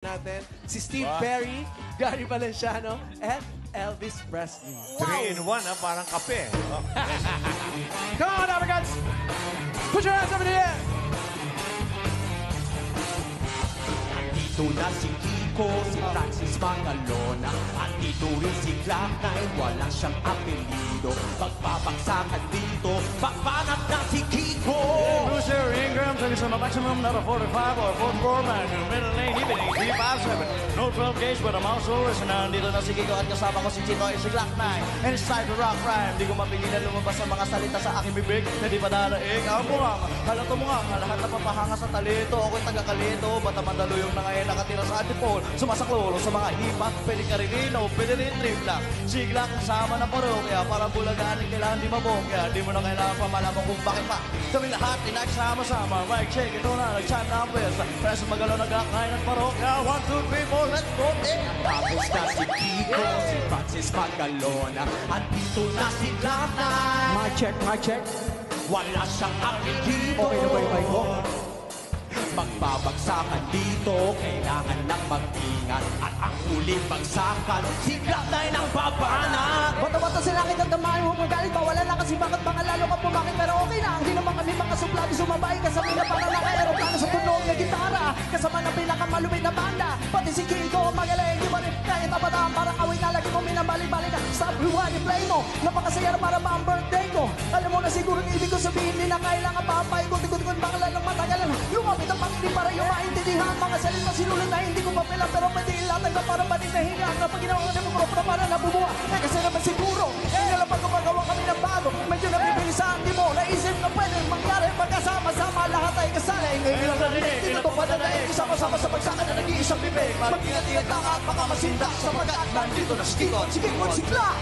natin si Steve Perry, Gary Valenciano, and Elvis Presley. 3 in 1, ha? Parang kape. Oh. Come on, Africans! Put your hands up in the air! Andito na si Kiko, si Francis Mangalona. Andito rin si Clark9, wala siyang apelido. Magbabaksakan dito, bakbanat na si Kiko. Booster Ingram takes on a maximum, not a 45 or 44 Magnum. Middle lane, even 357. No 12 gauge, but I'm also listening. Nandito na si Kiko at kasama ko si Chino ay si Glock 9. And it's time to rock rhyme. Di ko mapigilan lumabas ang mga salita sa aking bibig na di pa daraig. Ang bungang, halato mo nga, lahat na papahanga sa talito. Ako'y taga-kalito, bata mandaluyong na ngayon nakatira sa antipol. Sumasaklolo sa mga hipat, pwede ka rin lino, pwede rin trip lang. Si Glock kasama ng parokya, parang bulagaan kailangan di mabongya. Di mo na kailangan pa malaman kung bakit pa. Kami lahat ay nagsama-sama, mic check, ito na, nag-chat na ang pwesta. Press magalaw na Glock 9 at parokya. 1, 2, 3, 4, let's go! Tapos na si Kiko, si Francis Mangalona. Andito na si Clark9. Mic check, mic check. Wala siyang apelido. Okay na ba yung mic mo? Magbabagsakan dito, kailangan lang mag-ingat. At ang huling bagsakan, si Glock9 ang babanat. Bata-bata sila kita damahin mo magalit ba? Wala na kasi bakit mga lalo ka pumakit. Pero okay na, hindi naman kami mga suplado. Sumabay kasama na para naka-aeroplano sa tunog na gitara. Kasama na pinakamalupit na banda. Pati si Kiko magaling, di ba rin kahit abataan. Parang away na lagi mo minabalik-balik na. Stop, rewind, play mo. Napakasaya na para ba ang birthday ko? Alam mo na siguro ang ibig ko sabihin. Hindi na kailangan papay-ikot-ikot baka lalong matagalan. Lumapit ang pangili para yung maintindihan. Mga salita sinulat na hindi ko papila. Pero pwede ilatag na para maninahinga. Kapag ginawa ka mo na para nabubuha. Eh kasi naman siguro, nilalapag gumagawa kami ng bago. Medyo nabibilisan, di mo naisip na pwede mangyari. Magkasama-sama lahat ay kasali. Ngayon lang narinig, tinutupad na daig. Isama-sama sa pagsaka na nag-iisang bibig. Mag-ingat-ingat lang at baka masinda. Sapagkat nandito na si Kiko at si Kiko at si Clark.